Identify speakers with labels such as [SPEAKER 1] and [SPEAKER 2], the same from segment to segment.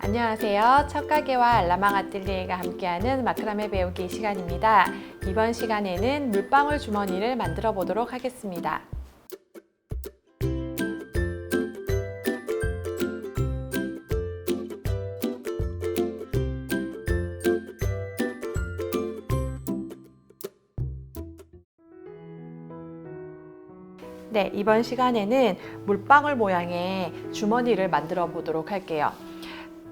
[SPEAKER 1] 안녕하세요. 첫가게와 알라망 아뜰리에가 함께하는 마크라메 배우기 시간입니다. 이번 시간에는 물방울 주머니를 만들어 보도록 하겠습니다. 네, 이번 시간에는 물방울 모양의 주머니를 만들어 보도록 할게요.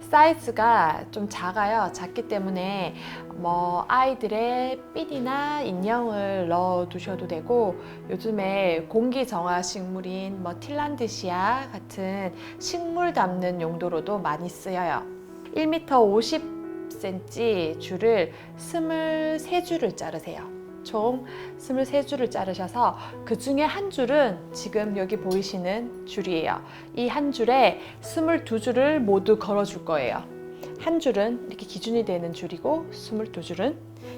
[SPEAKER 1] 사이즈가 좀 작아요. 작기 때문에 아이들의 삐디나 인형을 넣어 두셔도 되고, 요즘에 공기 정화 식물인 틸란드시아 같은 식물 담는 용도로도 많이 쓰여요. 1m 50cm 줄을 23줄을 자르세요. 총 23줄을 자르셔서 그 중에 한 줄은 지금 여기 보이시는 줄이에요. 이 한 줄에 22줄을 모두 걸어줄 거예요. 한 줄은 이렇게 기준이 되는 줄이고 22줄은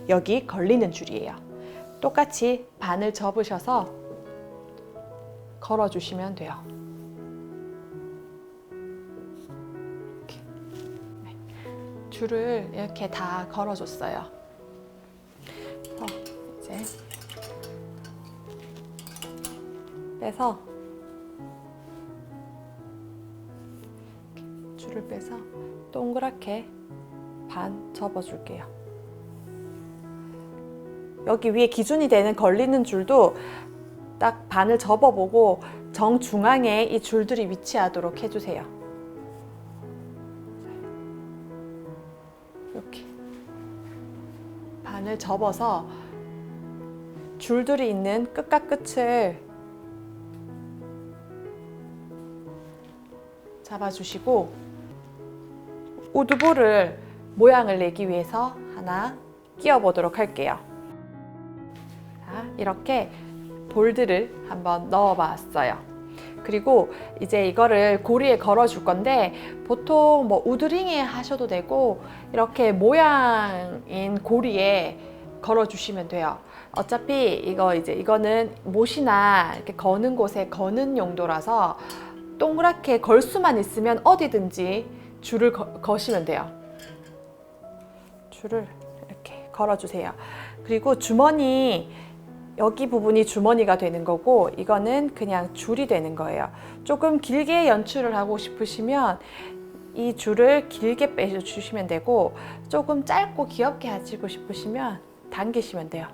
[SPEAKER 1] 여기 걸리는 줄이에요. 똑같이 반을 접으셔서 걸어주시면 돼요. 줄을 이렇게 다 걸어줬어요. 이제 빼서 줄을 빼서 동그랗게 반 접어줄게요. 여기 위에 기준이 되는 걸리는 줄도 딱 반을 접어보고 정중앙에 이 줄들이 위치하도록 해주세요. 이렇게 반을 접어서 줄들이 있는 끝과 끝을 잡아주시고, 우드볼을 모양을 내기 위해서 하나 끼워 보도록 할게요. 자, 이렇게 볼들을 한번 넣어 봤어요. 그리고 이제 이거를 고리에 걸어 줄 건데, 보통 우드링에 하셔도 되고 이렇게 모양인 고리에 걸어 주시면 돼요. 어차피 이거는 못이나 이렇게 거는 곳에 거는 용도라서 동그랗게 걸 수만 있으면 어디든지 줄을 거시면 돼요. 줄을 이렇게 걸어 주세요. 그리고 주머니, 여기 부분이 주머니가 되는 거고 이거는 그냥 줄이 되는 거예요. 조금 길게 연출을 하고 싶으시면 이 줄을 길게 빼주시면 되고, 조금 짧고 귀엽게 하시고 싶으시면 당기시면 돼요.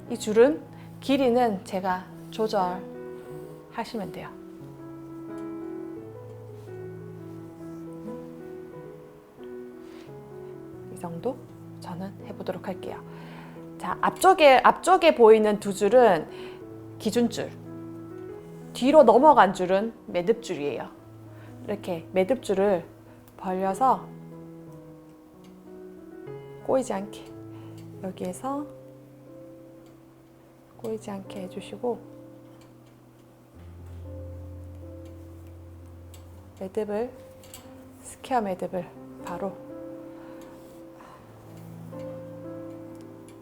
[SPEAKER 1] 이 줄은 길이는 제가 조절하시면 돼요. 이 정도 저는 해보도록 할게요. 자, 앞쪽에 보이는 두 줄은 기준줄, 뒤로 넘어간 줄은 매듭줄이에요. 이렇게 매듭줄을 벌려서 꼬이지 않게, 여기에서 꼬이지 않게 해주시고, 스퀘어 매듭을 바로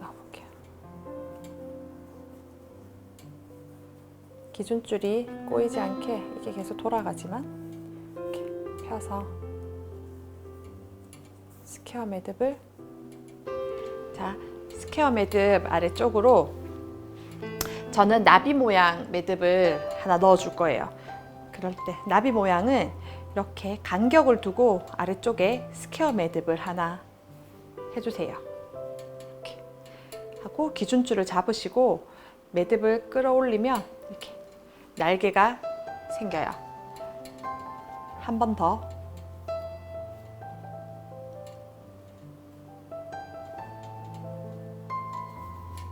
[SPEAKER 1] 넣어볼게요. 기준줄이 꼬이지 않게 이게 계속 돌아가지만 이렇게 펴서 스퀘어 매듭을, 자, 스퀘어 매듭 아래쪽으로 저는 나비 모양 매듭을 하나 넣어 줄 거예요. 그럴 때 나비 모양은 이렇게 간격을 두고 아래쪽에 스퀘어 매듭을 하나 해주세요. 이렇게 하고 기준줄을 잡으시고 매듭을 끌어올리면 이렇게 날개가 생겨요. 한 번 더.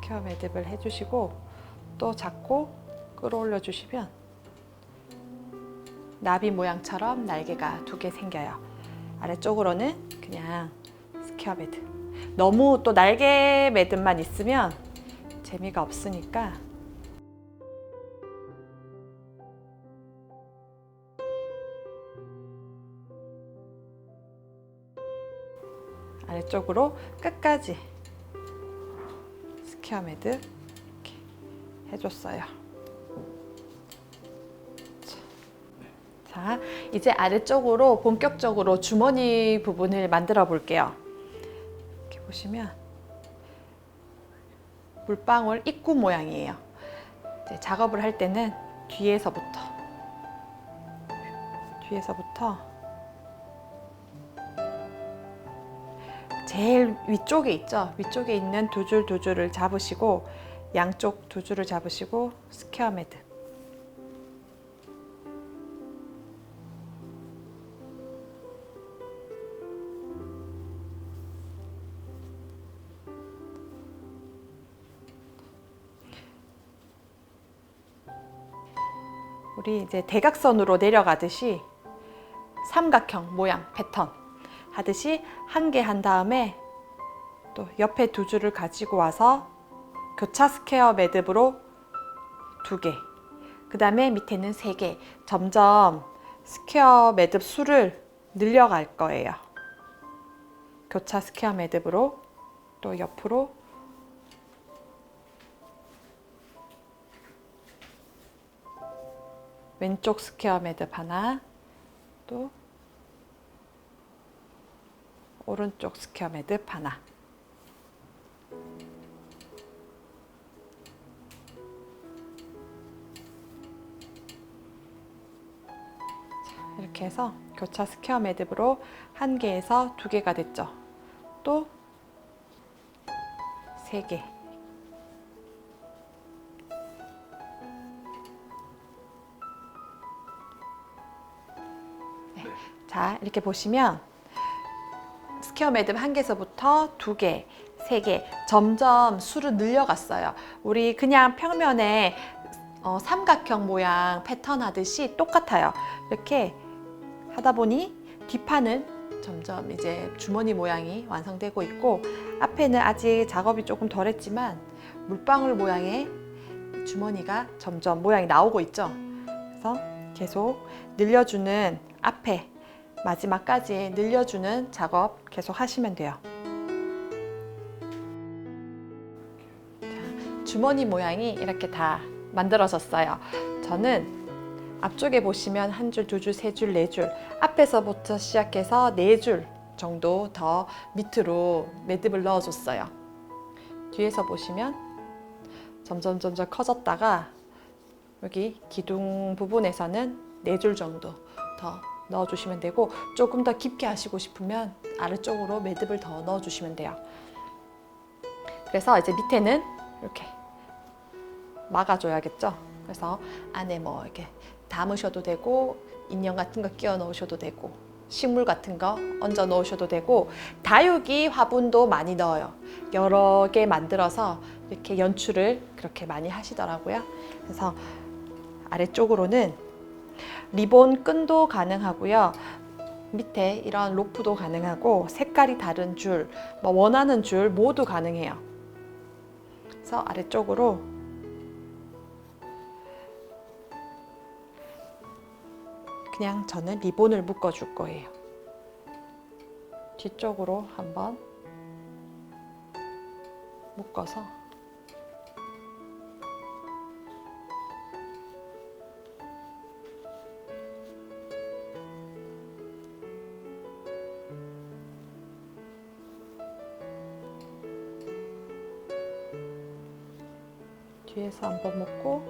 [SPEAKER 1] 스퀘어 매듭을 해주시고 또 잡고 끌어올려 주시면 나비 모양처럼 날개가 2개 생겨요. 아래쪽으로는 그냥 스퀘어 매듭. 너무 또 날개 매듭만 있으면 재미가 없으니까 아래쪽으로 끝까지 스퀘어 매듭 이렇게 해줬어요. 자, 자, 이제 아래쪽으로 본격적으로 주머니 부분을 만들어 볼게요. 이렇게 보시면 물방울 입구 모양이에요. 이제 작업을 할 때는 뒤에서부터 제일 위쪽에 있죠. 위쪽에 있는 두 줄을 잡으시고 양쪽 두 줄을 잡으시고 스퀘어 매듭. 우리 이제 대각선으로 내려가듯이 삼각형 모양 패턴 하듯이 한 개 한 다음에 또 옆에 두 줄을 가지고 와서 교차 스퀘어 매듭으로 2개, 그 다음에 밑에는 3개. 점점 스퀘어 매듭 수를 늘려갈 거예요. 교차 스퀘어 매듭으로 또 옆으로 왼쪽 스퀘어 매듭 하나, 또 오른쪽 스퀘어 매듭 하나. 이렇게 해서 교차 스퀘어 매듭으로 한 개에서 2개가 됐죠. 또 3개. 네. 자, 이렇게 보시면 스퀘어 매듭 한 개에서부터 2개, 3개 점점 수를 늘려갔어요. 우리 그냥 평면에 삼각형 모양 패턴 하듯이 똑같아요. 이렇게 하다 보니 뒷판은 점점 이제 주머니 모양이 완성되고 있고, 앞에는 아직 작업이 조금 덜 했지만 물방울 모양의 주머니가 점점 모양이 나오고 있죠. 그래서 계속 늘려주는, 앞에 마지막까지 늘려주는 작업 계속 하시면 돼요. 자, 주머니 모양이 이렇게 다 만들어졌어요. 저는 앞쪽에 보시면 한 줄, 두 줄, 세 줄, 네 줄, 앞에서부터 시작해서 네 줄 정도 더 밑으로 매듭을 넣어줬어요. 뒤에서 보시면 점점 커졌다가 여기 기둥 부분에서는 네 줄 정도 더 넣어주시면 되고, 조금 더 깊게 하시고 싶으면 아래쪽으로 매듭을 더 넣어주시면 돼요. 그래서 이제 밑에는 이렇게 막아줘야겠죠. 그래서 안에 뭐 이렇게 담으셔도 되고, 인형 같은 거 끼워 넣으셔도 되고, 식물 같은 거 얹어 넣으셔도 되고, 다육이 화분도 많이 넣어요. 여러 개 만들어서 이렇게 연출을 그렇게 많이 하시더라고요. 그래서 아래쪽으로는 리본 끈도 가능하고요. 밑에 이런 로프도 가능하고, 색깔이 다른 줄, 뭐 원하는 줄 모두 가능해요. 그래서 아래쪽으로 그냥 저는 리본을 묶어 줄 거예요. 뒤쪽으로 한번 묶어서 뒤에서 한번 묶고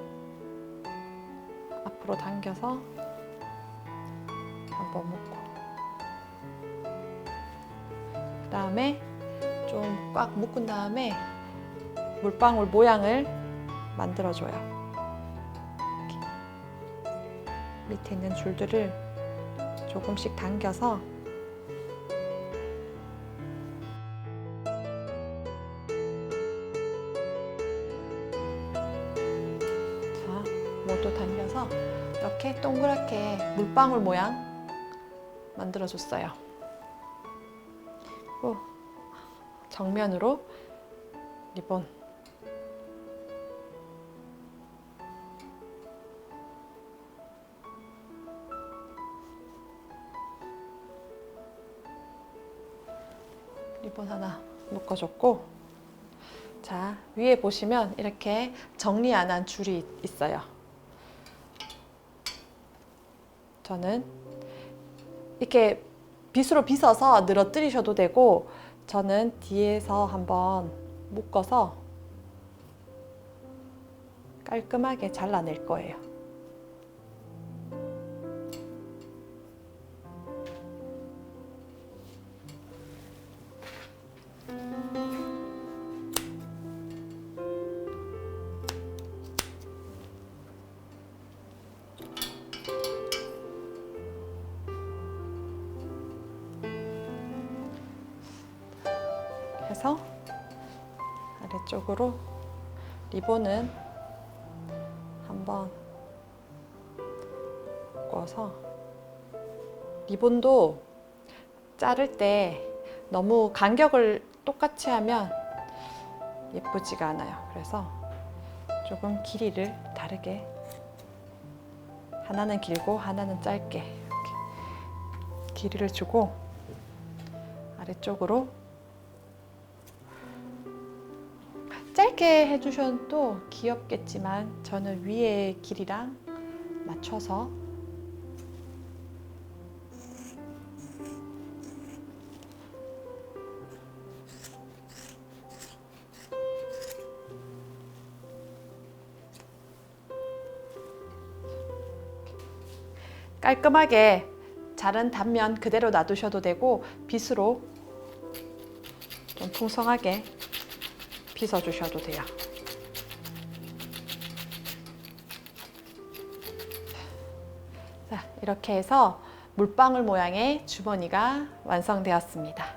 [SPEAKER 1] 앞으로 당겨서 한번 묶고, 그 다음에 좀 꽉 묶은 다음에 물방울 모양을 만들어줘요. 이렇게. 밑에 있는 줄들을 조금씩 당겨서 모두 당겨서 이렇게 동그랗게 물방울 모양 만들어줬어요. 그리고 정면으로 리본, 리본 하나 묶어줬고, 자, 위에 보시면 이렇게 정리 안 한 줄이 있어요. 저는 이렇게 빗으로 빗어서 늘어뜨리셔도 되고, 저는 뒤에서 한번 묶어서 깔끔하게 잘라낼 거예요. 해서 아래쪽으로 리본은 한번 묶어서, 리본도 자를 때 너무 간격을 똑같이 하면 예쁘지가 않아요. 그래서 조금 길이를 다르게, 하나는 길고 하나는 짧게 이렇게 길이를 주고, 아래쪽으로 짧게 해주셔도 귀엽겠지만 저는 위에 길이랑 맞춰서 깔끔하게 자른 단면 그대로 놔두셔도 되고, 빗으로 좀 풍성하게 빗어주셔도 돼요. 자, 이렇게 해서 물방울 모양의 주머니가 완성되었습니다.